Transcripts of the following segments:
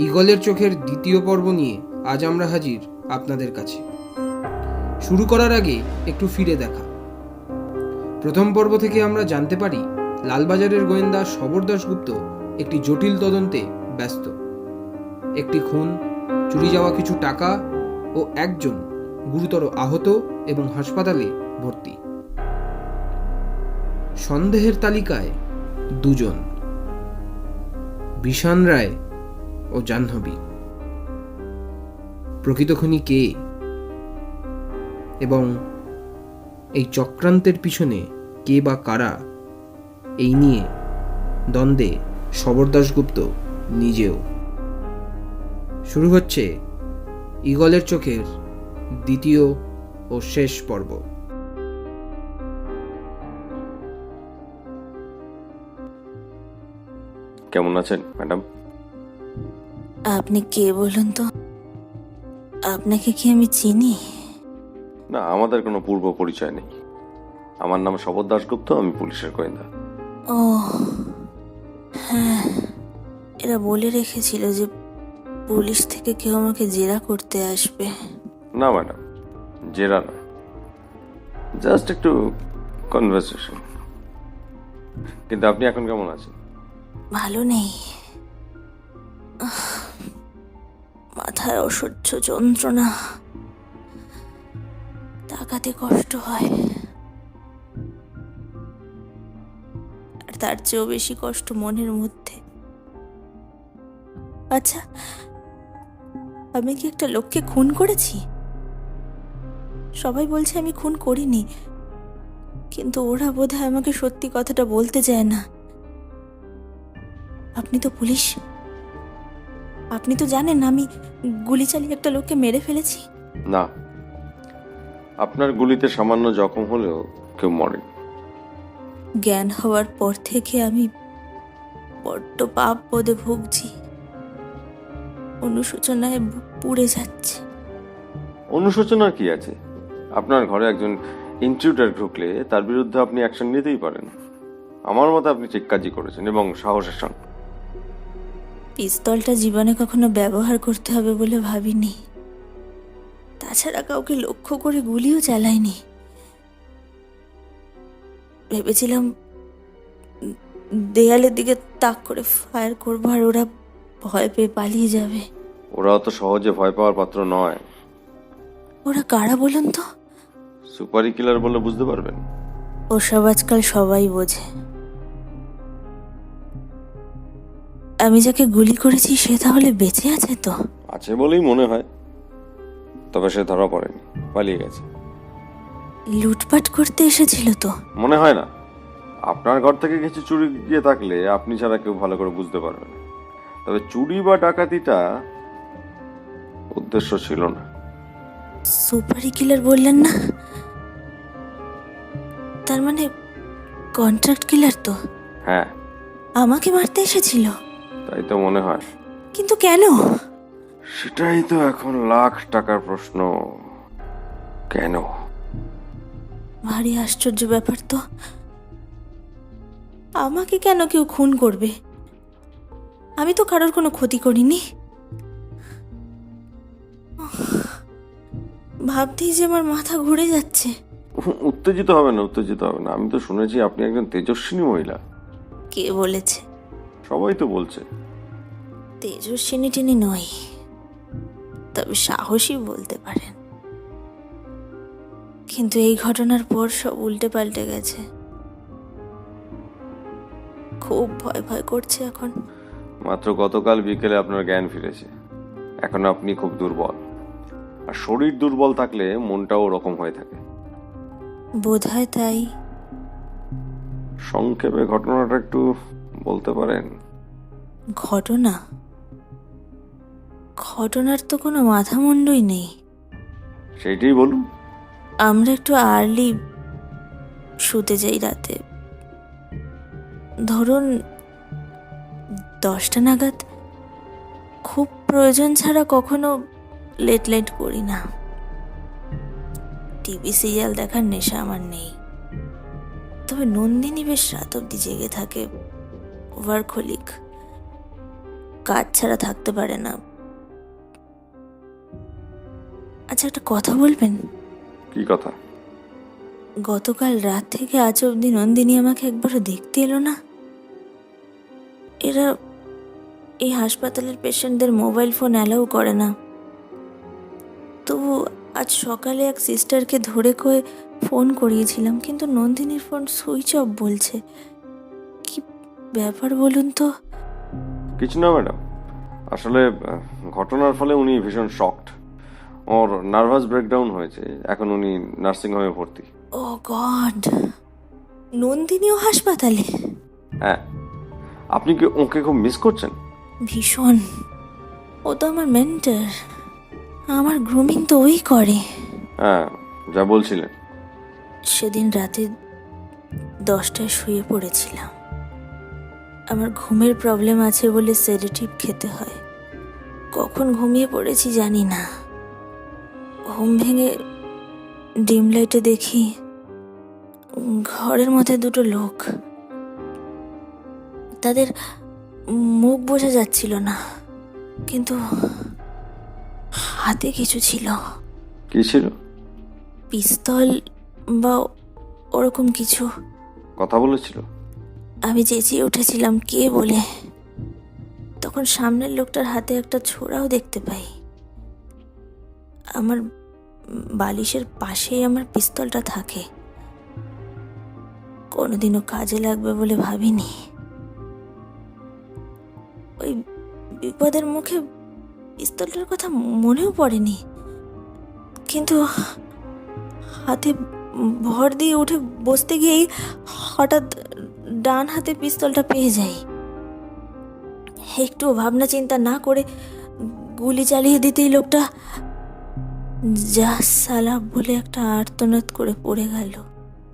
ঈগলের চোখের দ্বিতীয় পর্ব নিয়ে আজ আমরা হাজির আপনাদের কাছে। শুরু করার আগে একটু ফিরে দেখা। প্রথম পর্ব থেকে আমরা জানতে পারি লালবাজারের গোয়েন্দা শবর দাশগুপ্ত একটি জটিল তদন্তে ব্যস্ত। একটি খুন, চুরি যাওয়া কিছু টাকা ও একজন গুরুতর আহত এবং হাসপাতালে ভর্তি। সন্দেহের তালিকায় দুজন, বিশান রায় ও জাহ্নবী। প্রকৃত খুনি কে এবং এই চক্রান্তের পিছনে কে বা কারা, এই নিয়ে দ্বন্দ্বে শবর দাশগুপ্ত নিজেও। শুরু হচ্ছে ঈগলের চোখের দ্বিতীয় ও শেষ পর্ব। কেমন আছেন ম্যাডাম? আপনি কে বলুন তো? আপনাকে কি আমি চিনি? না, আমাদের কোনো পূর্ব পরিচয় নেই। আমার নাম শবর দাশগুপ্ত, আমি পুলিশের গোয়েন্দা। ও হ্যাঁ, এরা বলে রেখেছিল যে পুলিশ থেকে কেউ আমাকে জেরা করতে আসবে। না ম্যাডাম, জেরা না, জাস্ট একটু কনভারসেশন। কিন্তু আপনি এখন কেমন আছেন? ভালো নেই, মাথায় অসহ্য যন্ত্রণা, তাকাতে কষ্ট হয়, আর তার চেয়েও বেশি কষ্ট মনের মধ্যে। আচ্ছা, আমি কি একটা লোককে খুন করেছি? সবাই বলছে আমি খুন করিনি, কিন্তু ওরা বোধহয় আমাকে সত্যি কথাটা বলতে চায় না। আপনি তো পুলিশ, আপনি তো জানেন আমি গুলি চালিয়ে একটা লোককে মেরে ফেলেছি। না, আপনার গুলিতে সামান্য জখম হলেও কেউ মরেনি। জ্ঞান হওয়ার পর থেকে আমি বড্ড পাপ বোধে ভুগছি, অনুশোচনায় বুক পুড়ে যাচ্ছে। অনুশোচনার কি আছে? আপনার ঘরে একজন ইন্ট্রুডার ঢুকলে তার বিরুদ্ধে আপনি অ্যাকশন নিতেই পারেন। আমার মতে আপনি ঠিক কাজই করেছেন এবং সাহসের সঙ্গে। পিস্তলটা জীবনে কখনো ব্যবহার করতে হবে বলে ভাবিনি, তাছাড়া কাউকে লক্ষ্য করে গুলিও চালাইনি। ভেবেছিলাম দেয়ালের দিকে তাক করে ফায়ার করবো আর ওরা ভয় পেয়ে পালিয়ে যাবে। ওরা অত সহজে ভয় পাওয়ার পাত্র নয়। ওরা কারা বলুন তো? সুপারি কিলার বলে বুঝতে পারবেন। ওসব আজকাল সবাই বোঝে। আমি যাকে গুলি করেছি সে তাহলে বেঁচে আছে তো? আছে বলেই মনে হয়, তবে সে ধরা পড়েনি, পালিয়ে গেছে। লুটপাট করতে এসেছিল তো? মনে হয় না। আপনার ঘর থেকে কিছু চুরি গিয়ে থাকলে আপনি ছাড়া কেউ ভালো করে বুঝতে পারবে না। তবে চুরি বা ডাকাতিটা উদ্দেশ্য ছিল না। সুপারি কিলার বললেন না? তার মানে কন্ট্রাক্ট কিলার তো? হ্যাঁ, আমাকে মারতে এসেছিল? তাই তো মনে হয়। কিন্তু কেন? সেটাই তো এখন লাখ টাকার প্রশ্ন। কেন? ভারী আশ্চর্য ব্যাপার তো। আমাকে কেন কেউ খুন করবে? আমি তো কারোর কোনো ক্ষতি করিনি। ভাবতেই যে আমার মাথা ঘুরে যাচ্ছে। উত্তেজিত হবে না, উত্তেজিত হবে না। আমি তো শুনেছি আপনি একজন তেজস্বিনী মহিলা। কে বলেছে? সবাই তো বলছে। তেজস্বিনী টিনি নই, তবে সাহসী বলতে পারেন। কিন্তু এই ঘটনার পর সব উল্টে পাল্টে গেছে। খুব ভয় ভয় করছে এখন। মাত্র গতকাল বিকেলে আপনার জ্ঞান ফিরেছে। এখন আপনি খুব দুর্বল, আর শরীর দুর্বল থাকলে মনটাও ওরকম হয়ে থাকে। বোধহয় তাই। সংক্ষেপে ঘটনাটা একটু বলতে পারেন? ঘটনার তো কোনো মাথা মুন্ডই নেই। সেইটাই বলুন। আমরা একটু আর্লি শুতে যাই রাতে, ধরুন 10টা নাগাদ। খুব প্রয়োজন ছাড়া কখনো লেট করি না। টিভি সিরিয়াল দেখার নেশা আমার নেই, তবে নন্দিনী বেশ রাত অব্দি জেগে থাকে, ওভারখলিক। কাজ ছাড়া থাকতে পারে না। আচ্ছা, একটা কথা বলবেন? কি কথা? গতকাল রাত থেকে আজ অবধি নন্দিনী আমাকে একবারও দেখতে এলো না। এরা এই হাসপাতালের পেশেন্টদের মোবাইল ফোন অ্যালাউ করে না। তবু আজ সকালে এক সিস্টারকে ধরে কয়ে ফোন করিয়েছিলাম, কিন্তু নন্দিনীর ফোন সুইচ অফ বলছে। কি ব্যাপার বলুন তো? কিছু না ম্যাডাম, আসলে ঘটনার ফলে উনি ভীষণ শকড। ওর নার্ভাস ব্রেকডাউন হয়েছে, এখন উনি নার্সিং হোমে ভর্তি। ও গড, নন্দিনীও হাসপাতালে? হ্যাঁ। আপনি কি ওকে খুব মিস করছেন? ভীষণ। ও তো আমার মেন্টর, আমার গ্রুমিং তো ওই করে। হ্যাঁ, যা বলছিলেন। সেদিন রাতে 10টায় শুয়ে পড়েছিলাম। আমার ঘুমের প্রবলেম আছে বলে সেডেটিভ খেতে হয়। কখন ঘুমিয়ে পড়েছি জানি না। ঘুম ভেঙে ডিম লাইটে দেখি ঘরের মধ্যে দুটো লোক। তাদের মুখ বোঝা যাচ্ছিল না, কিন্তু হাতে কিছু ছিল। কি ছিল? পিস্তল বা ওরকম কিছু। কথা বলেছিল? আমি চেঁচিয়ে উঠেছিলাম কে বলে। তখন সামনের লোকটার হাতে একটা ছোরাও দেখতে পাই। আমার বালিশের পাশেই আমার পিস্তলটা থাকে। কোনোদিনও কাজে লাগবে বলে ভাবিনি। ওই বিপদের মুখে পিস্তলটার কথা মনেও পড়েনি, কিন্তু হাতে ভর দিয়ে উঠে বসতে গিয়েই হঠাৎ ডান হাতে পিস্তলটা পেয়ে যাই। একটু ভাবনা চিন্তা না করে গুলি চালিয়ে দিতেই লোকটা যা সালা বলে একটা আর্তনাদ করে পড়ে গেল।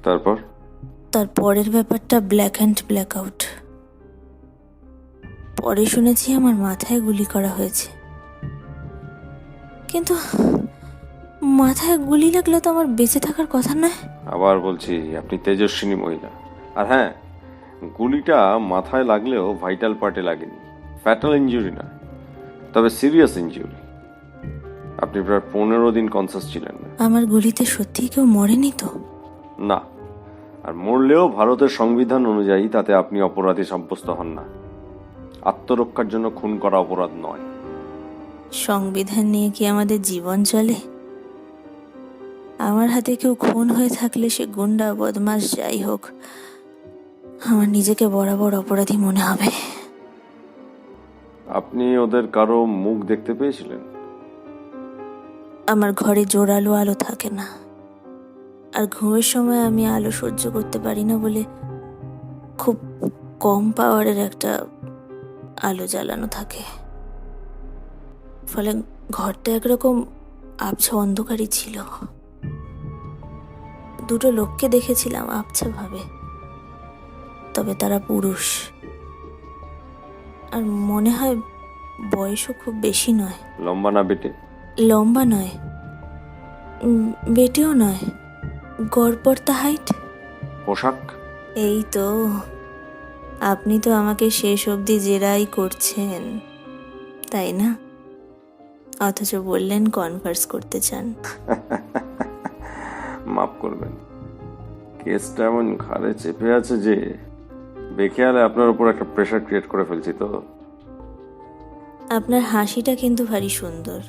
তারপর? তারপরের ব্যাপারটা ব্ল্যাক অ্যান্ড ব্ল্যাক আউট। পরে শুনেছি আমার মাথায় গুলি করা হয়েছে, কিন্তু মাথায় গুলি লাগলে তো আমার বেঁচে থাকার কথা নয়। আবার বলছি, আপনি তেজস্বিনী মহিলা। আর হ্যাঁ, গুলিটা মাথায় লাগলেও ভাইটাল পার্টে লাগেনি। ফ্যাটাল ইনজুরি না, তবে সিরিয়াস ইনজুরি। আপনি প্রায় 15 দিন কনসাস ছিলেন না। আমার গুলিতে সত্যি কেউ মরেনি তো? না, আর মরলেও ভারতের সংবিধান অনুযায়ী তাতে আপনি অপরাধী সাব্যস্ত হন না। আত্মরক্ষার জন্য খুন করা অপরাধ নয়। সংবিধান নিয়ে কি আমাদের জীবন চলে? আমার হাতে কেউ খুন হয়ে থাকলে সে গুন্ডা বদমাস যাই হোক, আমার নিজেকে বরাবর অপরাধী মনে হবে। আপনি ওদের কারো মুখ দেখতে পেয়েছিলেন? আমার ঘরে জোরালো আলো থাকে না, আর ঘুমের সময় আমি আলো সহ্য করতে পারি না বলে খুব কম পাওয়ারের একটা আলো জ্বালানো থাকে। ফলে ঘরটা একরকম আবছা অন্ধকারই ছিল। দুটো লোককে দেখেছিলাম আবছা ভাবে, তবে তারা পুরুষ, আর মনে হয় বয়সও খুব বেশি নয়। লম্বা না বেটে? লম্বা নয়, বেটেও নয়, গড়পড়তা হাইট। পোশাক? এই তো, আপনি তো আমাকে শেষ অবধি জেরাই করছেন, তাই না? অথচ বললেন কনভার্স করতে চান। মাফ করবেন, কেসটা এমন ঘাড়ে চেপে আছে যে বেখেয়ালে আপনার উপর একটা প্রেশার ক্রিয়েট করে ফেলছি তো। আপনার হাসিটা কিন্তু ভারী সুন্দর।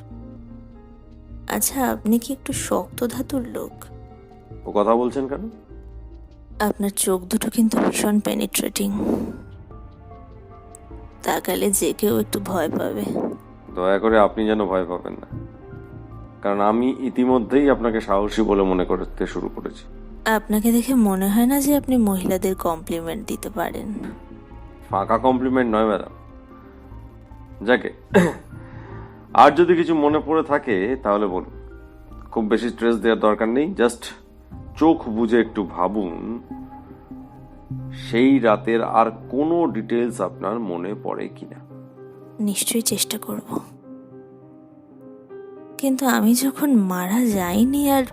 আচ্ছা, আপনি কি একটু শক্ত ধাতুর লোক? ও কথা বলছেন কেন? আপনার চোখ দুটো কিন্তু ভীষণ পেনিট্রেটিং। তাকালে যে কেউ একটু ভয় পাবে। দয়া করে আপনি যেন ভয় পাবেন না, কারণ আমি ইতিমধ্যেই আপনাকে সাহসী বলে মনে করতে শুরু করেছি। আপনাকে দেখে মনে হয় না যে আপনি মহিলাদের কমপ্লিমেন্ট দিতে পারেন। ফাঁকা কমপ্লিমেন্ট নয় ম্যাডাম। যাকে আর যদি কিছু মনে পড়ে থাকে তাহলে বলুন, খুব বেশি স্ট্রেস দেওয়ার দরকার নেই। জাস্ট চোখ বুজে একটু ভাবুন, সেই রাতের আর কোনো ডিটেলস আপনার মনে পড়ে কিনা। নিশ্চয়ই চেষ্টা করব, কিন্তু আমি যখন মারা যাইনি আর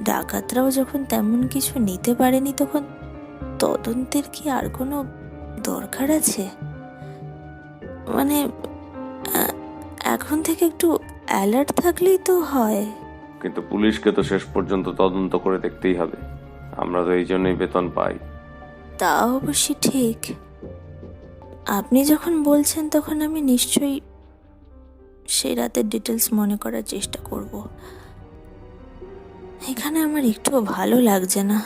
ডাকাতরাও যখন তেমন কিছু নিতে পারেনি, তখন তদন্তের কি আর কোনো দরকার আছে? মানে আ- এখন থেকে একটু অ্যালার্ট থাকলেই তো হয়। কিন্তু পুলিশকে তো শেষ পর্যন্ত তদন্ত করে দেখতেই হবে। আমরা তো এই জন্যই বেতন পাই। তা অবশ্যই ঠিক। আপনি যখন বলছেন তখন আমি নিশ্চয়ই সেই রাতের ডিটেলস মনে করার চেষ্টা করব। এখানে আমার একটুও ভালো লাগছে না।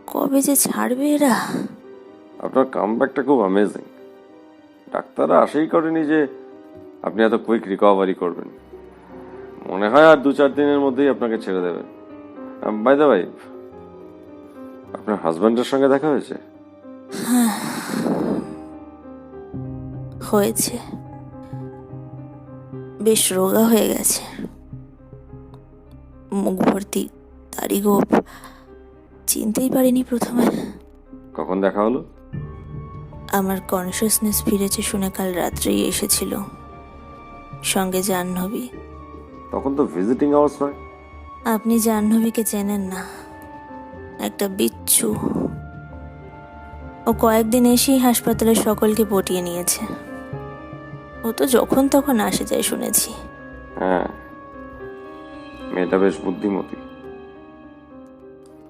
কবে যে ছাড়বে এরা। আপনার কামব্যাকটা খুব অ্যামেজিং। ডাক্তাররা আশাই করেনি যে আপনি এত কুইক রিকভারি করবেন। মনে হয় আর 2-4 দিনের মধ্যেই আপনাকে ছেড়ে দেবেন। বাই দ্য ভাই, আপনার হাজব্যান্ডের সঙ্গে দেখা হয়েছে? হয়েছে, বেশ রোগা হয়ে গেছে, মুখ ভর্তি দাড়ি গোঁফ। চিনতেই পারিনি প্রথমে। কখন দেখা হলো? আমার কনসিয়াসনেস ফিরেছে শুনে কাল রাত্রেই এসেছিল, সঙ্গে জাহ্নবী। তখন তো ভিজিটিং আওয়ার্স নয়। আপনি জাহ্নবীকে চেনেন না, একটা বিচ্ছু। ও কয়েকদিন এসেই হাসপাতালে সকলকে পটিয়ে নিয়েছে। ও তো যখন তখন আসে যায় শুনেছি। হ্যাঁ, মেয়েটা বেশ বুদ্ধিমতী।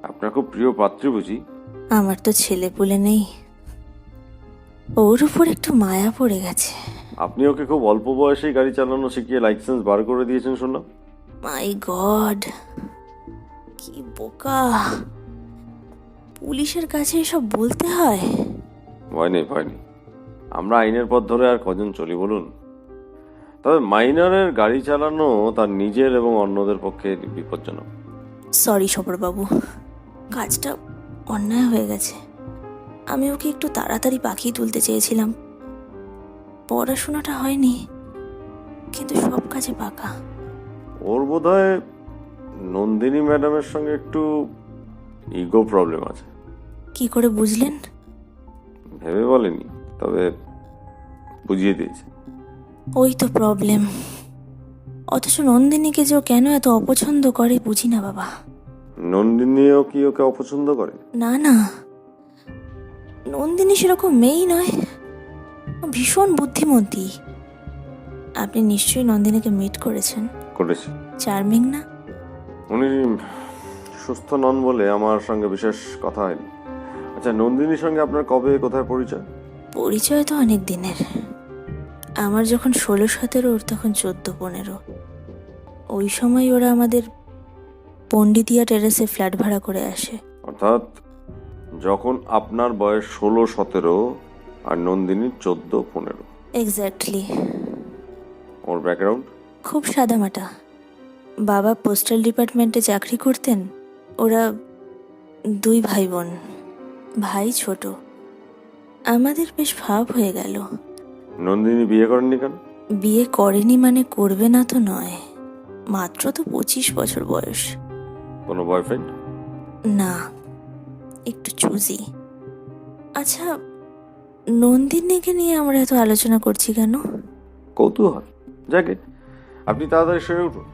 আপনার খুব প্রিয় পাত্রী বুঝি? আমার তো ছেলে পুলে নেই, ওর উপর একটু মায়া পড়ে গেছে। আপনি ওকে খুব অল্প বয়সেই গাড়ি চালানো শিখিয়ে লাইসেন্স বার করে দিয়েছেন শুনলাম। মাই গড, কি বোকা! পুলিশের কাছে এসব বলতে হয়? ভয় নেই, ভয় নেই। আমরা আইনের পথ ধরে আর কজন চলি বলুন? তবে মাইনরের গাড়ি চালানো তার নিজের এবং অন্যদের পক্ষে বিপজ্জনক। সরি সবরবাবু, কাজটা অন্যায় হয়ে গেছে। আমি ওকে একটু তাড়াতাড়ি পাখিয়ে তুলতে চেয়েছিলাম। পড়াশোনাটা হয়নি, কিন্তু সব কাজে পাকা। ওর বোধহয় নন্দিনী ম্যাডামের সঙ্গে একটু ইগো প্রবলেম আছে। কি করে বুঝলেন? ভেবে বলেনি, তবে বুঝিয়ে দিয়েছে। ওই তো প্রবলেম। অথচ নন্দিনীকে যে ও কেন এত অপছন্দ করে বুঝি না বাবা। নন্দিনীও কি ওকে অপছন্দ করে? না না, নন্দিনী সেরকম মেয়েই নয়, ও ভীষণ বুদ্ধিমতী। আপনি নিশ্চয়ই নন্দিনীকে মিট করেছেন। করেছে। চার্মিং না? উনি সুস্থ নন বলে আমার সঙ্গে বিশেষ কথা হয়নি। আচ্ছা, নন্দিনীর সঙ্গে আপনার কবে কোথায় পরিচয়? পরিচয় তো অনেক দিনের। আমার যখন 16-17, ওর তখন 14-15। ওই সময় ওরা আমাদের পণ্ডিতিয়া টেরেসে ফ্ল্যাট ভাড়া করে আসে। অর্থাৎ যখন আপনার বয়স 16-17 আর নন্দিনীর 14-15। এক্স্যাক্টলি। ওর ব্যাকগ্রাউন্ড? খুব সাদামাটা। বাবা পোস্টাল ডিপার্টমেন্টে চাকরি করতেন। ওরা 2 ভাই বোন, ভাই ছোট। আমাদের বেশ ভাব হয়ে গেল। নন্দিনী বিয়ে করেননি কেন? বিয়ে করেনি মানে করবে না তো নয়, মাত্র তো 25 বছর বয়স। কোনো বয়ফ্রেন্ড? না, একটু চুজি। আচ্ছা, নন্দিনীকে নিয়ে আমরা এত আলোচনা করছি কেন? কৌতূহল। যাকে, আপনি তাড়াতাড়ি সেরে উঠুন।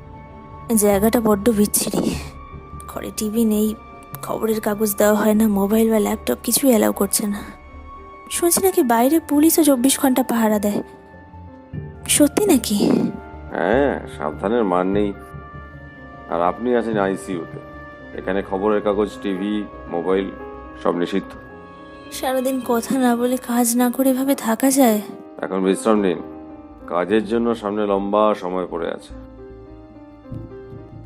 জায়গাটা বড্ড বিচ্ছিরি। ঘরে টিভি নেই, খবরের কাগজ দেওয়া হয় না, মোবাইল বা ল্যাপটপ কিছুই অ্যালাউ করছে না। শুনছি নাকি বাইরে পুলিশও 24 ঘন্টা পাহারা দেয়। সত্যি নাকি? হ্যাঁ, সাবধানের মান নেই। আর আপনি আছেন আইসিইউতে। এখানে খবরের কাগজ, টিভি, মোবাইল সব নিষিদ্ধ। সারাদিন কথা না বলে কাজ না করে এভাবে থাকা যায়? এখন বিশ্রাম নিন। কাজের জন্য সামনে লম্বা সময় পড়ে আছে।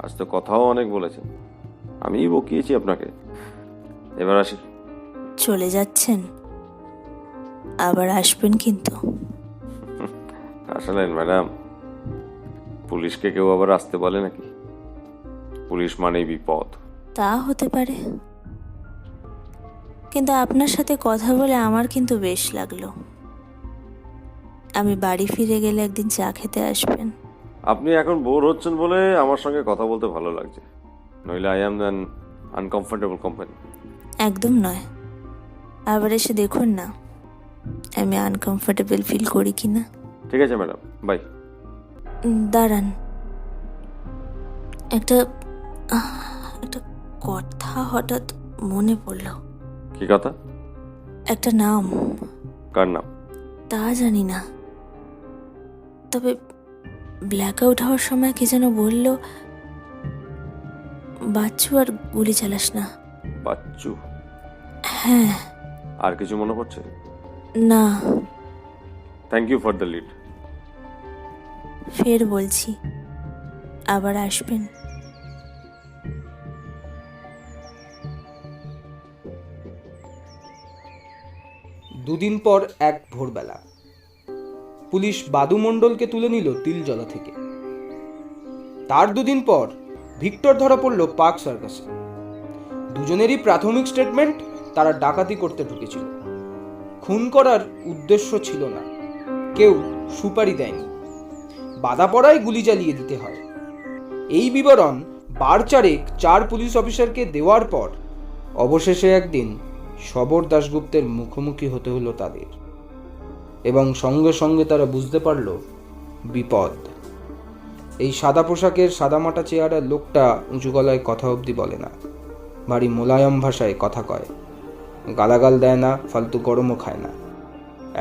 আজ তো কথাও অনেক বলেছেন, আমিই বকিয়েছি আপনাকে। এবার আসি। চলে যাচ্ছেন? আবার আসবেন কিন্তু। আসলেন ম্যাডাম, পুলিশকে কেউ আবার আসতে বলে নাকি? পুলিশ মানেই বিপদ। তা হতে পারে, কিন্তু আপনার সাথে কথা বলে আমার কিন্তু বেশ লাগলো। আমি বাড়ি ফিরে গেলে একদিন চা খেতে আসবেন। আপনি এখন বোর হচ্ছেন বলে আমার সঙ্গে কথা বলতে ভালো লাগছে, নইলে I am an uncomfortable company. একদম নয়, আবার এসে দেখুন না আমি আনকমফোর্টেবল ফিল করি কি না। ঠিক আছে ম্যাডাম, বাই। দাঁড়ান, একটা একটা কথা হঠাৎ মনে পড়ল। কি কথা? একটা নাম। কার নাম? তা জানি না, তবে ব্ল্যাক আউট হওয়ার সময় কি যেন বলল, বাচ্চু আর গুলি চালাস না। বাচ্চু? হ্যাঁ। আর কিছু মনে পড়ছে? না। Thank you for the lead. ফের বলছি, আবার আসবেন। দুদিন পর এক ভোরবেলা পুলিশ বাদু মণ্ডলকে তুলে নিল তিলজলা থেকে। তার দুদিন পর ভিক্টর ধরা পড়ল পার্ক সার্কাসে। দুজনেরই প্রাথমিক স্টেটমেন্ট তারা ডাকাতি করতে ঢুকেছিল, খুন করার উদ্দেশ্য ছিল না, কেউ সুপারি দেয়নি, বাধা পড়ায় গুলি চালিয়ে দিতে হয়। এই বিবরণ বার চারেক 4 পুলিশ অফিসারকে দেওয়ার পর অবশেষে একদিন শবর দাশগুপ্তের মুখোমুখি হতে হলো তাদের, এবং সঙ্গে সঙ্গে তারা বুঝতে পারল বিপদ। এই সাদা পোশাকের সাদামাটা চেহারার লোকটা উঁচু গলায় কথা অবধি বলে না, ভারী মোলায়ম ভাষায় কথা কয়, গালাগাল দেয় না, ফালতু গরমও খায় না।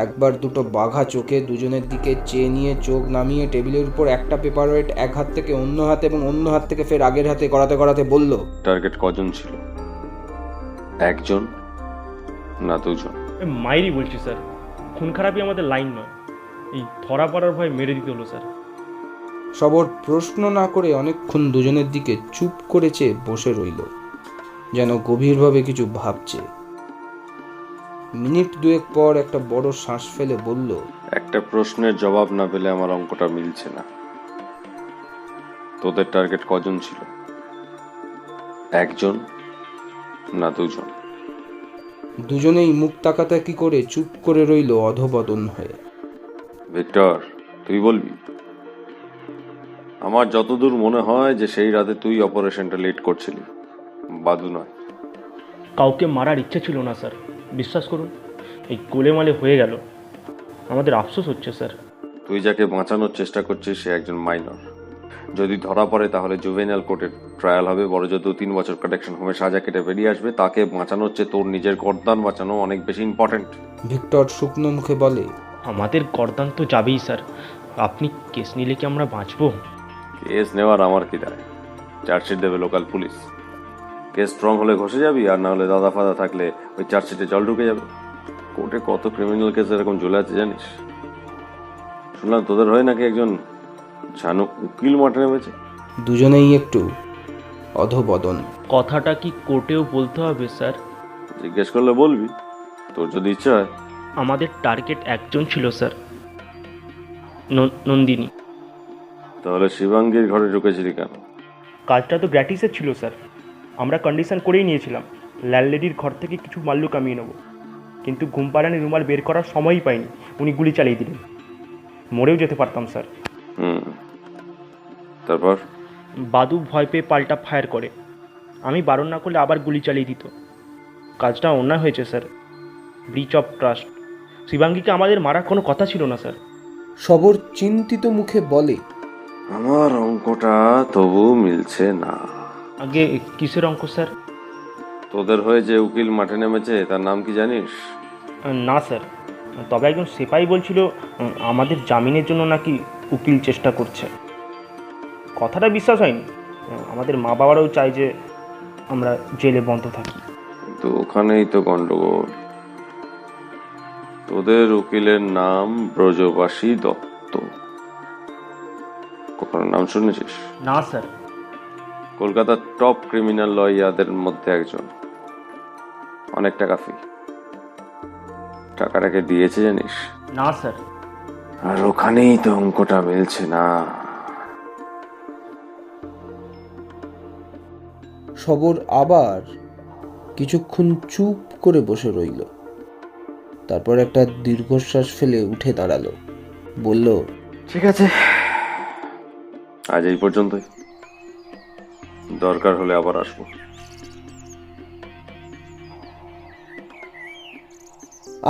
একবার দুটো বাঘা চোখে দুজনের দিকে চেয়ে নিয়ে চোখ নামিয়ে টেবিলের উপর একটা পেপার ওয়েট এক হাত থেকে অন্য হাতে এবং অন্য হাত থেকে ফের আগের হাতে করাতে করাতে বলল, টার্গেট কজন ছিল? একজন না দুজন? মাইরি বলছি স্যার, খুন খারাপই আমাদের লাইন নয়, এই ধরা পড়ার ভয় মেরে দিতে হলো স্যার। শবর প্রশ্ন না করে অনেকক্ষণ দুজনের দিকে চুপ করে চেয়ে বসে রইল, যেন গভীরভাবে কিছু ভাবছে। মিনিট দুয়েক পর একটা বড় শ্বাস ফেলে বলল, একটা প্রশ্নের জবাব না পেলে আমার অঙ্কটা মিলছে না। তোদের টার্গেট কজন ছিল? একজন না দুজন? দুজনেই মুখ তাকাতাকি করে চুপ করে রইল অধবদন হয়ে। ভিক্টর, তুই বলবি? আমার যতদূর মনে হয় যে সেই রাতে তুই অপারেশনটা লিড করছিলি, বাদু নয়। কাউকে মারার ইচ্ছে ছিল না স্যার, বিশ্বাস করুন। এই গোলেমালে হয়ে গেল, আমাদের আফসোস হচ্ছে স্যার। তুই যাকে বাঁচানোর চেষ্টা করছিস সে একজন মাইনর। যদি ধরা পড়ে তাহলে জুভেনাইল কোর্টের ট্রায়াল হবে, বড় যত 3 বছর কারেকশন হোমে সাজা কেটে বেরিয়ে আসবে। তাকে বাঁচানোর চেয়ে তোর নিজের গর্দান বাঁচানো অনেক বেশি ইম্পর্টেন্ট। ভিক্টর শুকনো মুখে বলে, আমাদের গর্দান তো যাবেই স্যার, আপনি কেস নিলে কি আমরা বাঁচবো? কেস নেওয়ার আমার কি দায়? চার্জশিট দেবে লোকাল পুলিশ। কেস স্ট্রং হলে ঘষে যাবি, আর না হলে দাদা ফাদা থাকলে ওই চার্জশিটে জল ঢুকে যাবে। কোর্টে কত ক্রিমিনাল কেস এরকম ঝুলে আছে জানিস? শুনলাম তোদের হয় নাকি একজন ঝানু উকিল মাঠে নেমেছে। দুজনেই একটু অধবদন। কথাটা কি কোর্টেও বলতে হবে স্যার? জিজ্ঞেস করলে বলবি, তোর যদি ইচ্ছা হয়। আমাদের টার্গেট একজন ছিল স্যার, নন্দিনী। তাহলে শিবাঙ্গীর ঘরে ঢুকেছিলি কেন? কাজটা তো গ্র্যাটিসের ছিল স্যার, আমরা কন্ডিশন করেই নিয়েছিলাম ল্যান্ডলেডির ঘর থেকে কিছু মাল্লু কামিয়ে নেব, কিন্তু ঘুমপাড়ানি রুমাল বের করার সময়ই পাইনি, উনি গুলি চালিয়ে দিলেন। মরেও যেতে পারতাম স্যার। তারপর? বাদু ভয় পেয়ে পাল্টা ফায়ার করে, আমি বারণ না করলে আবার গুলি চালিয়ে দিত। কাজটা অন্যায় হয়েছে স্যার, ব্রিচ অফ ট্রাস্ট। শিবাঙ্গীকে আমাদের মারার কোনো কথা ছিল না স্যার। শবর চিন্তিত মুখে বলে, আমার অঙ্কটা তবু মিলছে না। আগে কিসের অঙ্ক স্যার? তোদের হয়ে যে উকিল মাঠে নেমেছে তার নাম কি জানিস? না স্যার, তবে একজন সেপাই বলছিল আমাদের জামিনের জন্য নাকি উকিল চেষ্টা করছে। কথাটা বিশ্বাস হয়নি। আমাদের মা বাবারাও চায় যে আমরা জেলে বন্ধ থাকি। কিন্তু ওখানেই তো গন্ডগোল। তোদের উকিলের নাম ব্রজবাসী দত্ত, কখনো নাম শুনেছিস? না স্যার। কলকাতার টপ ক্রিমিনাল লয়ারদের মধ্যে একজন, অনেক টাকা ফি। টাকাটাকে দিয়েছে জানিস? না স্যার। আর ওখানেই তো অঙ্কটা মিলছে না। শবর আবার কিছুক্ষণ চুপ করে বসে রইল, তারপর একটা দীর্ঘশ্বাস ফেলে উঠে দাঁড়ালো, বলল, ঠিক আছে, আজ এই পর্যন্তই, দরকার হলে আবার আসবো।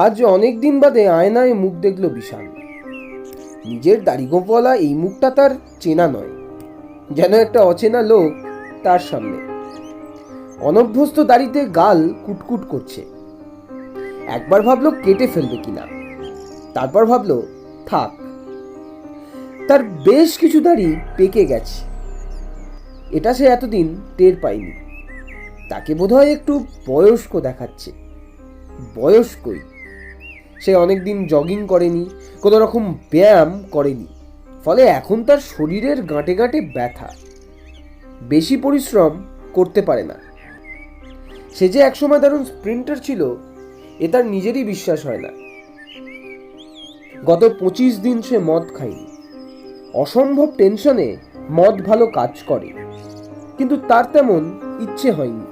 আজ অনেক দিন বাদে আয়নায় মুখ দেখল বিশাল। নিজের দাড়িগোপওয়ালা এই মুখটা তার চেনা নয়, যেন একটা অচেনা লোক তার সামনে। অনভ্যস্ত দাড়িতে গাল কুটকুট করছে। একবার ভাবলো কেটে ফেলবে কিনা, তারপর ভাবলো থাক, তার বেশ কিছু দাড়ি পেকে গেছে। এটা সে এতদিন টের পায়নি। তাকে বোধহয় একটু বয়স্ক দেখাচ্ছে। বয়স্কই। সে অনেকদিন জগিং করেনি, কোনো রকম ব্যায়াম করেনি, ফলে এখন তার শরীরের গাঁটে গাঁটে ব্যথা। বেশি পরিশ্রম করতে পারে না। সে যে একসময় দারুণ স্প্রিন্টার ছিল, এ তার নিজেরই বিশ্বাস হয় না। গত 25 দিন সে মদ খায়নি। অসম্ভব টেনশনে মদ ভালো কাজ করে, কিন্তু তার তেমন ইচ্ছে হয়নি।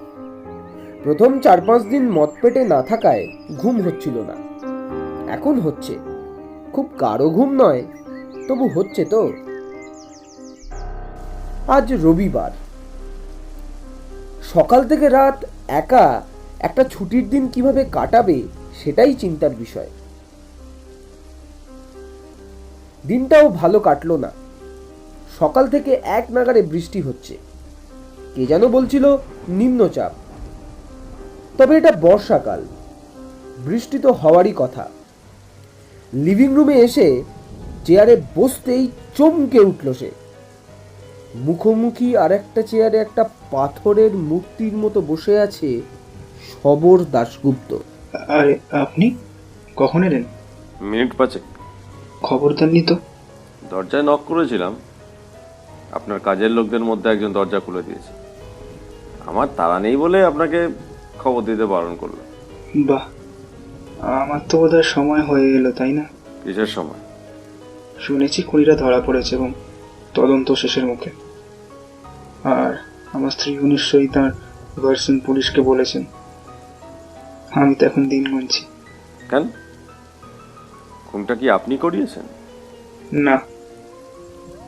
প্রথম 4-5 দিন মদ পেটে না থাকায় ঘুম হচ্ছিল না। এখন হচ্ছে, খুব গাঢ় ঘুম নয়, তবু হচ্ছে তো। আজ রবিবার। সকাল থেকে রাত একা একটা ছুটির দিন কিভাবে কাটাবে সেটাই চিন্তার বিষয়। দিনটাও ভালো কাটলো না। সকাল থেকে এক নাগাড়ে বৃষ্টি হচ্ছে। কে যেন বলছিল নিম্নচাপ। তবে এটা বর্ষাকাল, বৃষ্টি তো হওয়ারই কথা। লিভিং রুমে এসে চেয়ারে বসতেই চমকে উঠল সে। মুখোমুখি আর একটা চেয়ারে একটা পাথরের মূর্তির মতো বসে আছে সবর দাশগুপ্ত। আরে আপনি কখন এলেন? মিনিট পাঁচেক। খবর দেননি তো? দরজায় নক করেছিলাম, আপনার কাজের লোকদের মধ্যে একজন দরজা খুলে দিয়েছে। আমার তাড়া নেই বলে আপনাকে খবর দিতে বারণ করলাম। বাহ, আমার তো বোধহয় সময় হয়ে এলো, তাই না? কিসের সময়? শুনেছি খুনিরা ধরা পড়েছে এবং তদন্ত শেষের মুখে। আর আমার স্ত্রী নিশ্চয়ই তার ভার্সন পুলিশকে বলেছেন। আমি তো এখন দিন গুনছি। কেন, খুনটা কি আপনি করিয়েছেন? না,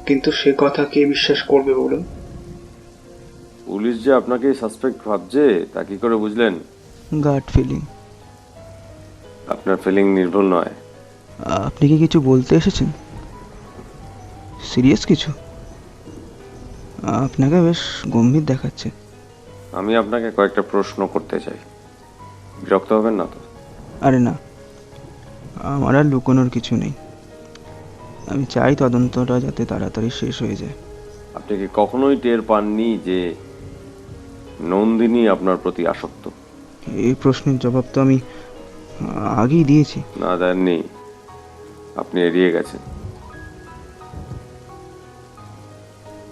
কিন্তু সে কথা কে বিশ্বাস করবে বলুন? পুলিশ যে আপনাকে সাসপেক্ট ভাবছে তা কি করে বুঝলেন? Gut feeling. আপনার ফিলিং নির্ভুল নয়। আপনি কি কিছু বলতে এসেছেন? সিরিয়াস কিছু? আপনাকে বেশ গম্ভীর দেখাচ্ছে। আমি আপনাকে কয়েকটা প্রশ্ন করতে চাই, বিরক্ত হবেন না তো? আরে না, আমার আর লুকোনোর কিছু নেই। আমি চাই তদন্তটা যাতে তাড়াতাড়ি শেষ হয়ে যায়। আপনি কি কখনোই টের পাননি যে নন্দিনী আপনার প্রতি আসক্ত? এই প্রশ্নের জবাব তো আমি আগেই দিয়েছি। না, দেননি। আপনি এড়িয়ে গেছেন।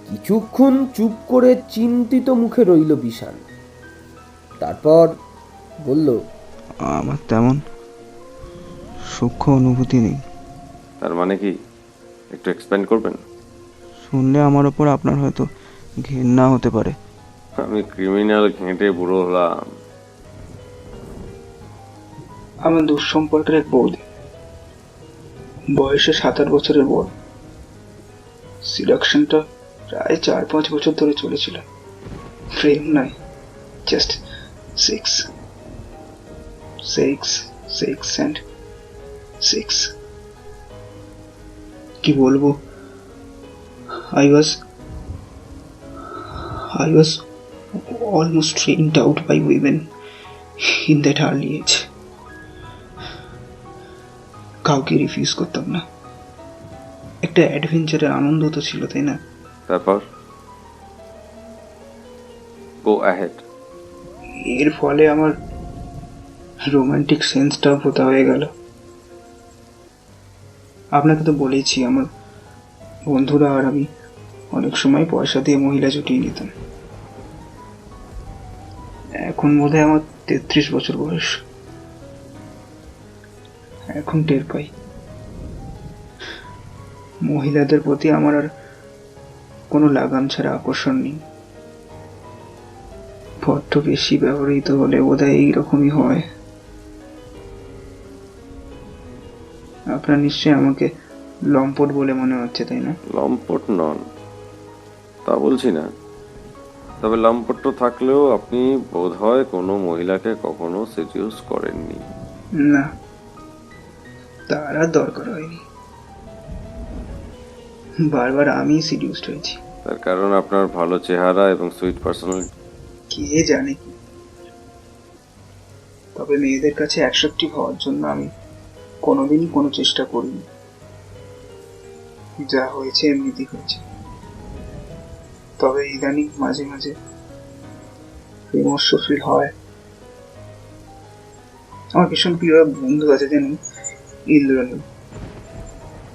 কিছুক্ষণ চুপ করে চিন্তিত মুখে রইল বিশাল। তারপর বলল, আমার তেমন সূক্ষ্ম অনুভূতি নেই। তার মানে কি, একটু এক্সপ্লেন করবেন? শুনলে আমার ওপর আপনার হয়তো ঘেন্না হতে পারে। আমি ক্রিমিনাল ঘেঁটে বুড়ো হলাম? আমার দুঃসম্পর্কের এক বৌদি, বয়সে 7-8 বছরের বড়। সিডাকশনটা প্রায় 4-5 বছর ধরে চলেছিল। প্রেম নয়, just sex, sex, sex and sex. কি বলবো, I was almost trained out by women in that early age. কাউকে রিফিউজ করতাম না। একটা অ্যাডভেঞ্চারের আনন্দ তো ছিল, তাই না? তারপর গো অ্যাহেড। এর ফলে আমার রোমান্টিক সেন্সটাও ভোতা হয়ে গেল। আপনাকে তো বলেছি, আমার বন্ধুরা আর আমি অনেক সময় পয়সা দিয়ে মহিলা জুটিয়ে নিতাম। এখন বোধহয় আমার 33 বছর বয়স। এখন টের পাই মহিলাদের প্রতি আমার আর কোনো লাগাম ছাড়া আকর্ষণ নেই। বড্ড বেশি ব্যবহৃত হলে বোধহয় এইরকমই হয়। আপনার নিশ্চয়ই আমাকে লম্পট বলে মনে হচ্ছে, তাই না? লম্পট নন, তা বলছি না। তবে লম্পট থাকলেও আপনি বোধহয় কোনো মহিলাকে কখনো সেডিউস করেননি। না, তার আর দরকার হয়নি। বারবার আমি সিডিউসড হয়েছি। তার কারণ আপনার ভালো চেহারা এবং সুইট পার্সোনালিটি। কে জানে কি। তবে মেয়েদের কাছে অ্যাট্রাকটিভ হওয়ার জন্য আমি কোনোদিনই কোনো চেষ্টা করিনি। যা হয়েছে এমনিতেই হয়েছে। তবে ইদানিং মাঝে মাঝে বিমর্ষ ফিল হয়। আমার ভীষণ প্রিয় এক বন্ধু আছে জানেন, ইন্দ্রনীল।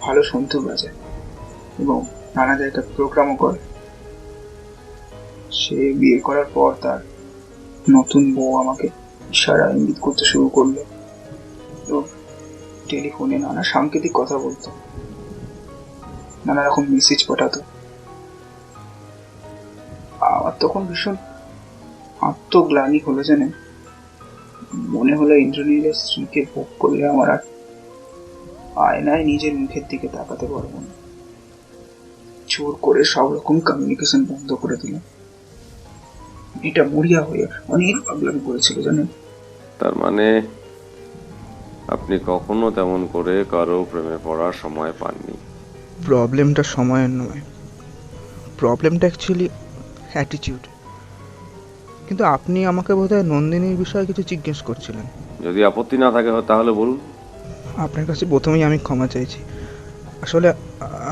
ভালো সন্তুর বাজায় এবং নানা জায়গায় প্রোগ্রামও করে। সে বিয়ে করার পর তার নতুন বউ আমাকে ইশারা ইঙ্গিত করতে শুরু করলো এবং টেলিফোনে নানা সাংকেতিক কথা বলতো, নানা রকম মেসেজ পাঠাতো। আমার তখন ভীষণ আত্মগ্লানি হলো জানেন। মনে হলো ইন্দ্রনীলের স্ত্রীকে ভোগ করলে আমার আর আয়নায় নিজের মুখের দিকে তাকাতে পারবো না। জোর করে সব রকম কমিউনিকেশন বন্ধ করে দিলাম। এটা মরিয়া হয়ে অনেক পাগলামি করেছিল জানেন। তার মানে আপনি কখনো তেমন করে কারো প্রেমে পড়ার সময় পাননি? প্রবলেমটা সময়ের নয়, প্রবলেমটা অ্যাকচুয়ালি অ্যাটিটিউড। কিন্তু আপনি আমাকে বোধহয় নন্দিনীর বিষয়ে কিছু জিজ্ঞেস করছিলেন। যদি আপত্তি না থাকে তাহলে বলুন। আপনার কাছে প্রথমেই আমি ক্ষমা চাইছি। আসলে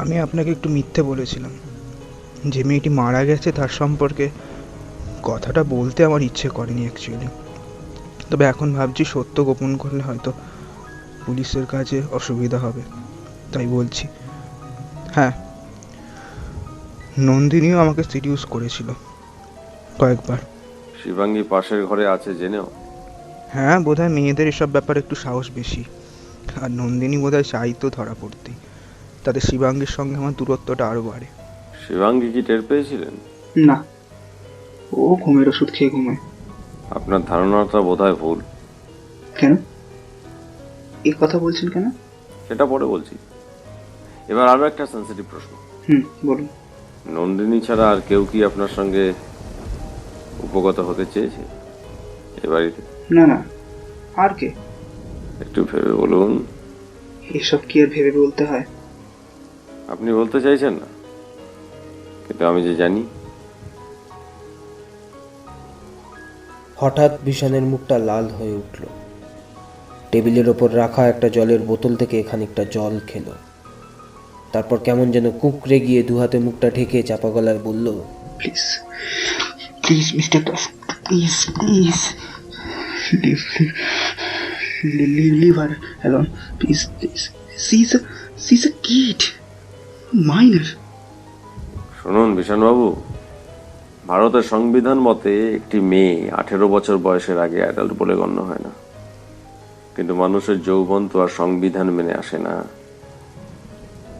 আমি আপনাকে একটু মিথ্যে বলেছিলাম। যে মেয়েটি মারা গেছে তার সম্পর্কে কথাটা বলতে আমার ইচ্ছে করেনি অ্যাকচুয়ালি। তবে এখন ভাবছি সত্য গোপন করলে হয়তো পুলিশের কাছে অসুবিধা হবে, তাই বলছি। হ্যাঁ, নন্দিনীও আমাকে সিডিউস করেছিল কয়েকবার। শিবাঙ্গী পাশের ঘরে আছে জেনেও? হ্যাঁ, বোধহয় মেয়েদের এসব ব্যাপারে একটু সাহস বেশি। আর নন্দিনী বোধহয় চাইতো ধরা পড়তে, তাতে শিবাঙ্গীর সঙ্গে আমার দূরত্বটা আরও বাড়ে। শিবাঙ্গী কি টের পেয়েছিলেন? না, ও ঘুমের ওষুধ খেয়ে ঘুমায়। আপনার ধারণাটা বোধহয় ভুল। কেন এ কথা বলছেন কেন? সেটা পরে বলছি। এবার আরো একটা সেন্সিটিভ প্রশ্ন। বলুন। নন্দিনী ছাড়া আর কেউ কি আপনার সঙ্গে উপগত হতে চেয়েছে এ বাড়িতে? না না, আর কে? একটু ভেবে বলুন। এসব কি আর ভেবে বলতে হয়? আপনি বলতে চাইছেন না, কিন্তু আমি যে জানি। হঠাৎ বিশানের মুখটা লাল হয়ে উঠল। টেবিলের ওপর রাখা একটা জলের বোতল থেকে খানিকটা জল খেলো। তারপর কেমন যেন কুঁকড়ে গিয়ে দুহাতে মুখটা ঢেকে চাপা গলায় বলল, please please mister Das, please please leave her alone, please please. She's a kid, minor. শুনুন বিশানবাবু, ভারতের সংবিধান মতে একটি মেয়ে 18 বছর বয়সের আগে অ্যাডাল্ট বলে গণ্য হয় না। কিন্তু মানুষের যৌবন তো আর সংবিধান মেনে আসে না।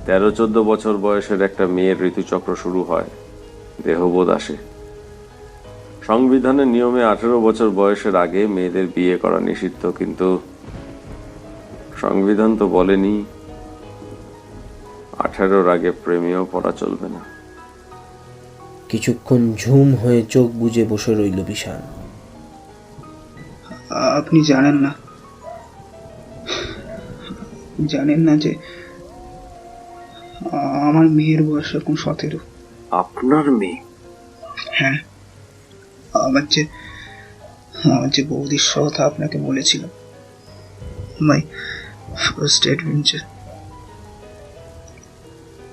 13-14 বছর বয়সের একটা মেয়ের ঋতুচক্র শুরু হয়, দেহবোধ আসে। সংবিধানের নিয়মে 18 বছর বয়সের আগে মেয়েদের বিয়ে করা নিষিদ্ধ, কিন্তু সংবিধান তো বলেনি 18-র আগে প্রেমেও পড়া চলবে না। কিছুক্ষণ ঝুম হয়ে চোখ বুজে বসে রইল বিশান। আপনি জানেন না যে আমার মেয়ের বয়স এখন 17। আপনার মেয়ে? হ্যাঁ, আমার যে বৌদির কথা আপনাকে বলেছিলাম, মাই ফার্স্ট অ্যাডভেঞ্চার,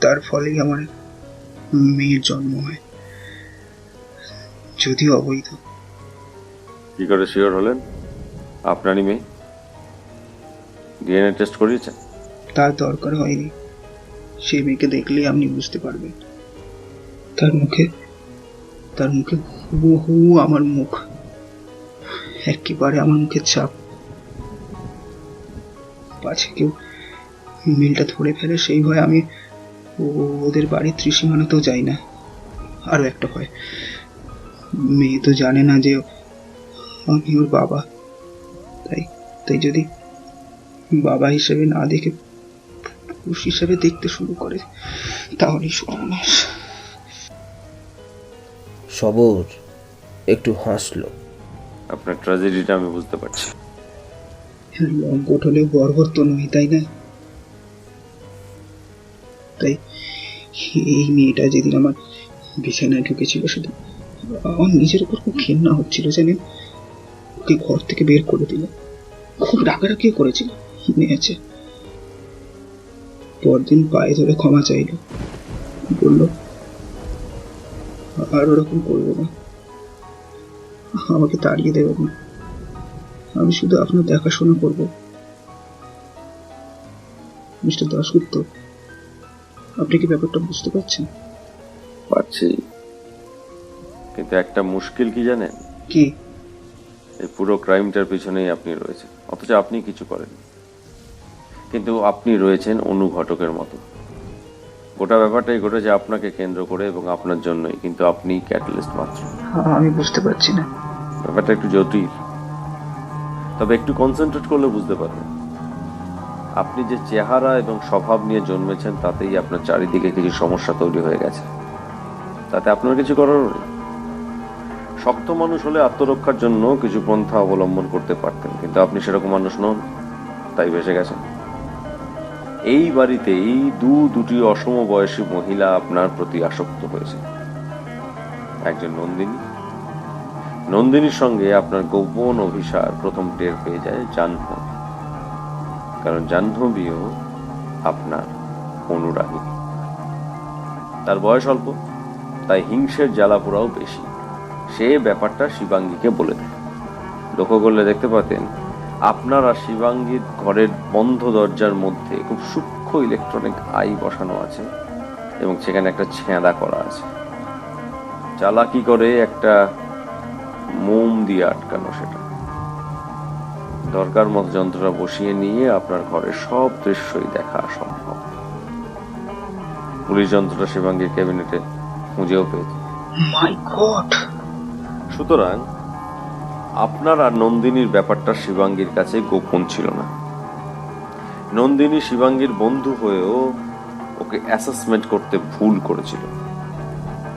তার ফলেই আমার মেয়ের জন্ম হয়, যদিও অবৈধ। কি করে শিওর হলেন আপনারই মেয়ে? ডিএনএ টেস্ট করিয়েছেন? তার দরকার হয়নি। সেই মেয়েকে দেখলেই আপনি বুঝতে পারবেন। তার মুখে হুবহু আমার মুখ, একেবারে আমার মুখের ছাপ। পাছে কেউ মিলটা ধরে ফেলে সেই ভয় আমি ওদের বাড়ির ত্রিসীমানাতেও যাই না। আরো একটা ভয়, মেয়ে তো জানে না যে আমি ওর বাবা। তাই যদি বাবা হিসেবে না দেখে পুরুষ হিসেবে দেখতে শুরু করে তাহলেই সর্বনাশ। সবর একটু হাসলো। আপনার ট্র্যাজেডিটা আমি বুঝতে পারছি। লম্পট হলেও বর্বর তো নই, তাই না? তাই এই মেয়েটা যেদিন আমার বিছানায় ঢুকেছিল সেদিন আমার নিজের উপর খুব ঘৃণা হচ্ছিল জানেন। ওকে ঘর থেকে বের করে দিল, খুব রাগারাগিও করেছিল, মনে আছে। পরদিন পায়ে ধরে ক্ষমা চাইল, বলল আর ওরকম করবো না, আমাকে তাড়িয়ে দেবেন না, আমি শুধু আপনার দেখাশোনা করব। মিস্টার দাশগুপ্ত, আপনি কি ব্যাপারটা বুঝতে পারছেন? পারছি, কিন্তু একটা মুশকিল কি জানেন? কি? এই পুরো ক্রাইমটার পিছনেই আপনি রয়েছেন, অথচ আপনি কিছু করেন, কিন্তু আপনি রয়েছেন অনুঘটকের মতো। গোটা ব্যাপারটাই ঘটেছে আপনাকে কেন্দ্র করে এবং আপনার জন্যই, কিন্তু আপনি ক্যাটালিস্ট মাত্র। আমি বুঝতে পারছি না। ব্যাপারটা একটু জটিল, তবে একটু কনসেন্ট্রেট করলে বুঝতে পারবেন। আপনি যে চেহারা এবং স্বভাব নিয়ে জন্মেছেন তাতেই আপনার চারিদিকে কিছু সমস্যা তৈরি হয়ে গেছে, তাতে আপনার কিছু করারও নেই। শক্ত মানুষ হলে আত্মরক্ষার জন্য কিছু পন্থা অবলম্বন করতে পারতেন, কিন্তু আপনি সেরকম মানুষ নন, তাই ভেসে গেছেন। এই বাড়িতেই দুটি অসম বয়সী মহিলা আপনার প্রতি আসক্ত হয়েছে। একজন নন্দিনীর সঙ্গে আপনার গোপন অভিসার প্রথম টের পেয়ে যায় জাহ্নবী, কারণ জাহ্নবীও আপনার অনুরাগী। তার বয়স অল্প, তাই হিংসের জ্বালাপোড়াও বেশি। সে ব্যাপারটা শিবাঙ্গীকে বলে দেয়। লক্ষ্য করলে দেখতে পাতেন আপনার আর শিবাঙ্গীর ঘরের বন্ধ দরজার মধ্যে খুব সূক্ষ্ম ইলেকট্রনিক আই বসানো আছে এবং সেখানে একটা ছেঁদা করা আছে। চালাকি করে একটা মোম দিয়ে আটকানো সেটা। দরকার মতো যন্ত্রটা বসিয়ে নিয়ে আপনার ঘরের সব দৃশ্যই দেখা সম্ভব। পুলিশ যন্ত্রটা শিবাঙ্গীর ক্যাবিনেটে খুঁজেও পেয়েছে। মাই গড! সুতরাং আপনার আর নন্দিনীর ব্যাপারটা শিবাঙ্গীর কাছে গোপন ছিল না। নন্দিনী শিবাঙ্গীর বন্ধু হয়েও ওকে অ্যাসেসমেন্ট করতে ভুল করেছিল।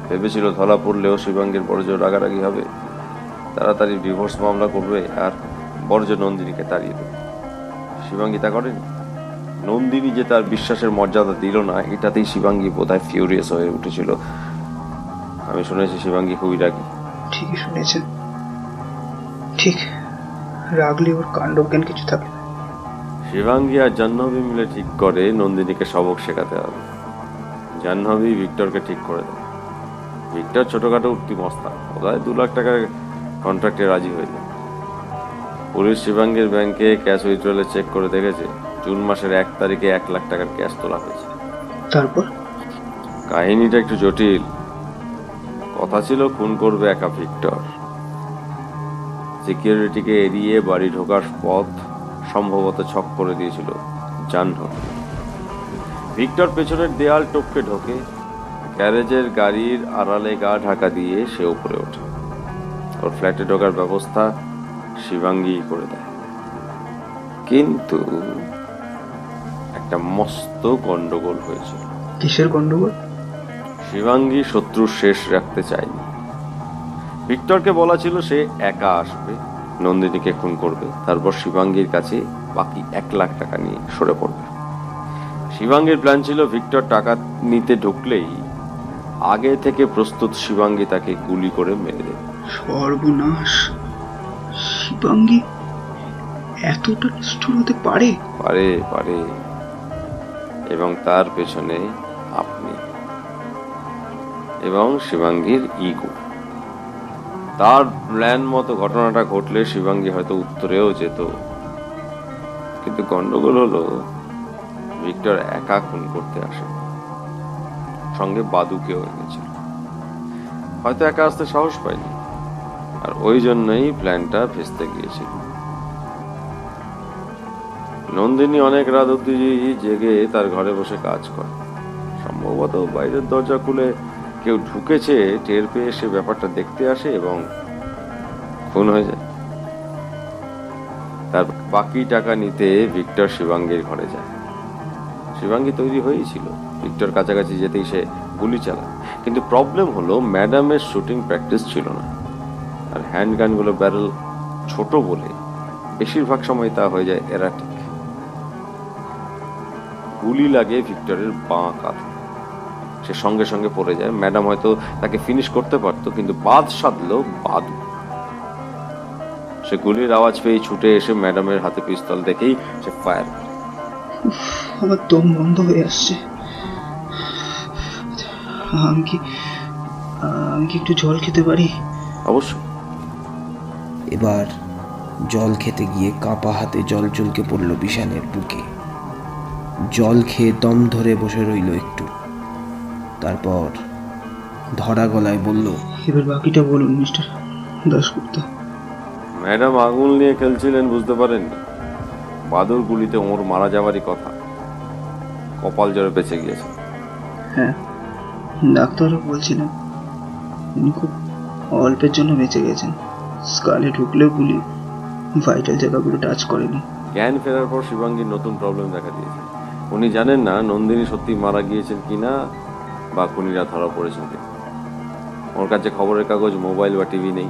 ভেবেছিল ধরা পড়লেও শিবাঙ্গীর বড়জোর রাগারাগি হবে, তাড়াতাড়ি ডিভোর্স মামলা করবে আর বড়জোর নন্দিনীকে তাড়িয়ে দেবে। শিবাঙ্গী তা করেনি। নন্দিনী যে তার বিশ্বাসের মর্যাদা দিল না, এটাতেই শিবাঙ্গী বোধহয় ফিউরিয়াস হয়ে উঠেছিল। আমি শুনেছি শিবাঙ্গী খুবই রাগী। ঠিকই শুনেছেন, ঠিক রাগলে ওর কাণ্ডজ্ঞান কিছু থাকে না। শিবাঙ্গী আর জাহ্নবী মিলে ঠিক করে নন্দিনীকে সবক শেখাতে হবে। জাহ্নবী ভিক্টরকে ঠিক করে দেয়। ভিক্টর ছোটখাটো উঠতি মস্তা, বোধহয় 2 লাখ টাকার কন্ট্রাক্টে রাজি হয়ে যায়। পুলিশ শিবাঙ্গীর ব্যাংকে ক্যাশ উইথড্রলে চেক করে দেখেছে জুন মাসের 1 তারিখে 1 লাখ টাকার ক্যাশ তোলা হয়েছে। তারপর? কাহিনীটা একটু জটিল। কথা ছিল খুন করবে একা ভিক্টর। সিকিউরিটিকে এড়িয়ে বাড়ি ঢোকার পথ সম্ভবত ছক করে দিয়েছিল জাহ্নবী। ভিক্টর পেছনের দেয়াল টপকে ঢোকে, গ্যারেজের গাড়ির আড়ালে গা ঢাকা দিয়ে সে উপরে ওঠে। ওর ফ্ল্যাটে ঢোকার ব্যবস্থা শিবাঙ্গী করে দেয়। কিন্তু একটা মস্ত গন্ডগোল হয়েছিল। কিসের গন্ডগোল? শিবাঙ্গী শত্রুর শেষ রাখতে চায়নি। ভিক্টরকে বলা ছিল সে একা আসবে, নন্দিনীকে খুন করবে, তারপর শিবাঙ্গীর কাছে বাকি 1 লাখ টাকা নিয়ে সরে পড়বে। শিবাঙ্গীর প্ল্যান ছিল ভিক্টর টাকা নিতে ঢুকলেই আগে থেকে প্রস্তুত শিবাঙ্গী তাকে গুলি করে মেরে দেবে। সর্বনাশ! শিবাঙ্গী এতটা নিষ্ঠুর হতে পারে? পারে পারে, এবং তার পেছনে আপনি এবং শিবাঙ্গীর ইগো। তার প্ল্যান মতো ঘটনাটা ঘটলে শিবাঙ্গী হয়তো উত্তরেও যেত, কিন্তু গন্ডগোল হলো ভিক্টর একা খুন করতে আসে, সঙ্গে বাদুকেও এনেছিল। হয়তো একা আসতে সাহস পায়নি, আর ওই জন্যই প্ল্যানটা ভেস্তে গিয়েছিল। নন্দিনী অনেক রাত অব্দি জেগে তার ঘরে বসে কাজ করে। সম্ভবত বাইরের দরজা খুলে কেউ ঢুকেছে টের পেয়ে সে ব্যাপারটা দেখতে আসে এবং খুন হয়ে যায়। তার বাকি টাকা নিতে ভিক্টর শিবাঙ্গীর ঘরে যায়। শিবাঙ্গী তৈরি হয়েই ছিল, ভিক্টর কাছাকাছি যেতেই সে গুলি চালায়। কিন্তু প্রবলেম হলো ম্যাডামের শুটিং প্র্যাকটিস ছিল না, আর হ্যান্ড গানগুলো ব্যারেল ছোট বলে বেশিরভাগ সময় তা হয়ে যায় এরাটিক। গুলি লাগে ভিক্টরের বাঁ কাঁধে, সে সঙ্গে সঙ্গে পড়ে যায়। ম্যাডাম হয়তো তাকে ফিনিশ করতে পারতো, কিন্তু বাদ সাধলো বাদু। সে গুলির আওয়াজ পেয়ে ছুটে এসে ম্যাডামের হাতে পিস্তল দেখেই সে ফায়ার করে। আমার দম বন্ধ হয়ে আসছে। আমি কি একটু জল খেতে পারি? অবশ্যই। এবার জল খেতে গিয়ে কাঁপা হাতে জল চলকে পড়ল বিশানের বুকে। জল খেয়ে দম ধরে বসে রইল একটু, তারপর ধরা গলায় বলল, এবার বাকিটা বলুন মিস্টার দাশগুপ্ত। ম্যাডাম আগুন নিয়ে খেলছিলেন, বুঝতে পারেননি? বাদুর গুলিতে ওর মারা যাওয়ারই কথা, কপাল জোরে বেঁচে গিয়েছে। হ্যাঁ, ডাক্তারও বলছিলেন উনি খুব অল্পের জন্য বেঁচে গেছেন। স্কালে ঢুকলেও গুলি ভাইটাল জায়গাগুলো টাচ করেনি। জ্ঞান ফেরার পর শিবাঙ্গীর নতুন প্রবলেম দেখা দিয়েছে। উনি জানেন না নন্দিনী সত্যি মারা গিয়েছেন কিনা বা খুনিরা ধরা পড়েছেন কিনা। ওর কাছে খবরের কাগজ, মোবাইল বা টিভি নেই।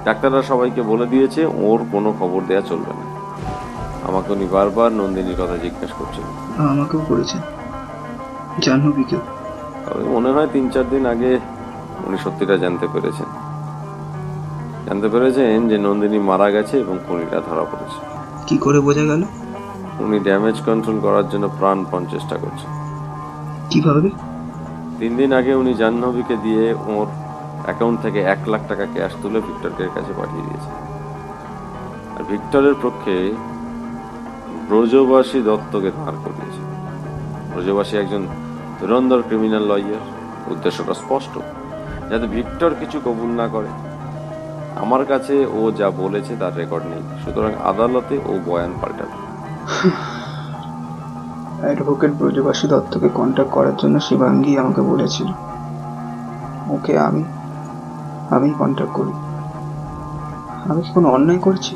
ডাক্তাররা সবাইকে বলে দিয়েছে ওর কোনো খবর দেয়া চলবে না। আমাকে উনি বারবার নন্দিনীর কথা জিজ্ঞাসা করছিলেন। আমাকেও করেছেন, জাহ্নবীকেও। তবে মনে হয় 3-4 দিন আগে উনি সত্যিটা জানতে পেরেছেন যে নন্দিনী মারা গেছে এবং খুনিরা ধরা পড়েছে। কি করে বোঝা গেল? উনি ড্যামেজ কন্ট্রোল করার জন্য প্রাণপণ চেষ্টা করছেন। কিভাবে? 3 দিন আগে উনি জাহ্নবীকে দিয়ে ওর অ্যাকাউন্ট থেকে 1 লাখ টাকা ক্যাশ তুলে ভিক্টরকে কাছে পাঠিয়ে দিয়েছে। আর ভিক্টরের পক্ষে ব্রজবাসী দত্তকে ধার করিয়েছে। ব্রজবাসী একজন ধুরন্ধর ক্রিমিনাল লয়ার। উদ্দেশ্যটা স্পষ্ট, যাতে ভিক্টর কিছু কবুল না করে। আমার কাছে ও যা বলেছে তার রেকর্ড নেই, সুতরাং আদালতে ও বয়ান পাল্টাবে। অ্যাডভোকেট ব্রজবাসী দত্তকে কন্ট্যাক্ট করার জন্য শিবাঙ্গী আমাকে বলেছিল। ওকে আমি কন্ট্যাক্ট করি। আমি কি কোনো অন্যায় করছি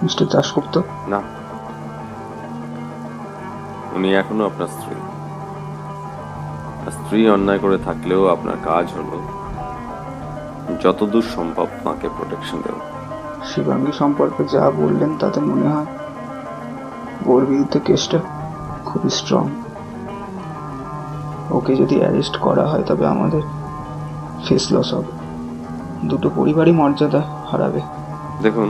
মিস্টার দাশগুপ্ত? না, উনি এখনো আপনার স্ত্রী। স্ত্রী অন্যায় করে থাকলেও আপনার কাজ হলো যতদূর সম্ভব তাকে প্রোটেকশন দেওয়া। শিবাঙ্গী সম্পর্কে যা বললেন তাতে মনে হয় ওর বিরুদ্ধে কেসটা খুবই স্ট্রং। ওকে যদি অ্যারেস্ট করা হয় তবে আমাদের ফেস লস হবে, দুটো পরিবারই মর্যাদা হারাবে। দেখুন,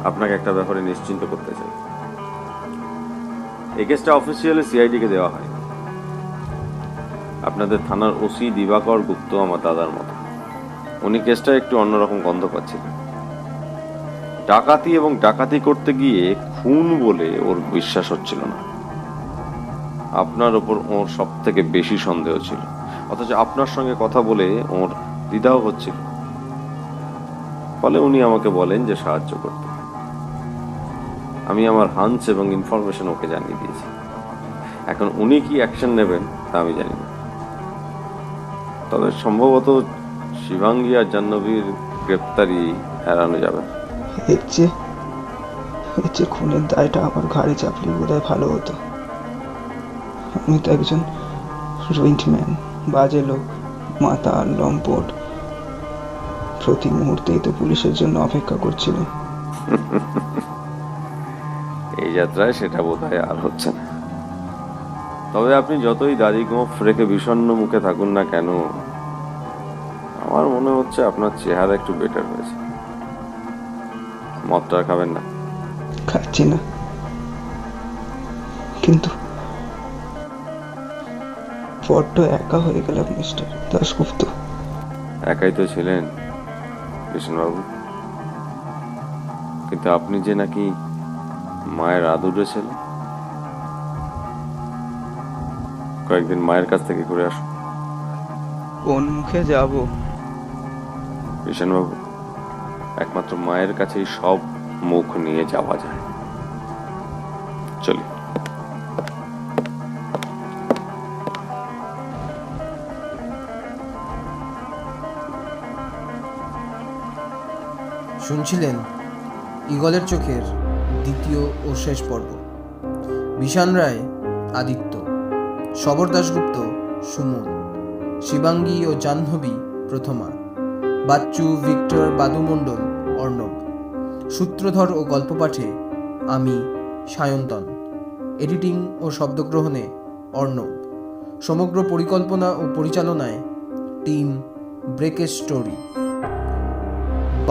আপনাকে একটা ব্যাপারে নিশ্চিন্ত করতে চাই। এই কেসটা অফিসিয়ালি সিআইডিকে দেওয়া হয়। আপনাদের থানার ওসি দিবাকর গুপ্ত আমার দাদার মতো। উনি কেসটা একটু অন্যরকম গন্ধ পাচ্ছিলেন। ডাকাতি এবং ডাকাতি করতে গিয়ে খুন বলে ওর বিশ্বাস হচ্ছিল না। আপনার ওপর ওর সব থেকে বেশি সন্দেহ ছিল, অথচ আপনার সঙ্গে কথা বলে ওর দ্বিধাও হচ্ছিল। ফলে উনি আমাকে বলেন যে সাহায্য করতে। আমি আমার হান্স এবং ইনফরমেশন ওকে জানিয়ে দিয়েছি। এখন উনি কি অ্যাকশন নেবেন তা আমি জানি না। তবে সম্ভবত শিবাঙ্গী আর জাহ্নবীর গ্রেপ্তারি এড়ানো যাবে না। এর চেয়ে খুনের দায়টা আমার ঘাড়ে চাপলে বোধহয় ভালো হতো। আমি তো একজন রুইন্ড ম্যান, বাজে লোক, মাতাল, লম্পট। প্রতি মুহূর্তেই তো পুলিশের জন্য অপেক্ষা করছিলাম। এই যাত্রায় সেটা বোধহয় আর হচ্ছে না। তবে আপনি যতই দাড়ি গোঁফ রেখে বিষণ্ণ মুখে থাকুন না কেন, আমার মনে হচ্ছে আপনার চেহারা একটু বেটার হয়েছে। মদটা খাবেন না? খাচ্ছি না, কিন্তু বড্ড একা হয়ে গেলাম মিস্টার দাশগুপ্ত। একাই তো ছিলেন কৃষ্ণবাবু, কিন্তু আপনি যে নাকি মায়ের আদুরে ছেলে। কয়েকদিন মায়ের কাছ থেকে ঘুরে আসুন। কোন মুখে যাব? কৃষ্ণবাবু, একমাত্র মায়ের কাছেই সব মুখ নিয়ে যাওয়া যায়। চলি। শুনছিলেন ঈগলের চোখের দ্বিতীয় ও শেষ পর্ব। বিশান রায় আদিত্য, শবর দাশগুপ্ত সুমন, শিবাঙ্গী ও জাহ্নবী প্রথমা, বাচ্চু, ভিক্টর, বাদু মণ্ডল, অর্ণব। সূত্রধর ও গল্প পাঠে আমি সায়ন্তন। এডিটিং ও শব্দগ্রহণে অর্ণব। সমগ্র পরিকল্পনা ও পরিচালনায় টিম ব্রেকের স্টোরি।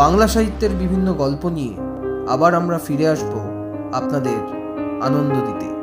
বাংলা সাহিত্যের বিভিন্ন গল্প নিয়ে আবার আমরা ফিরে আসব আপনাদের আনন্দ দিতে।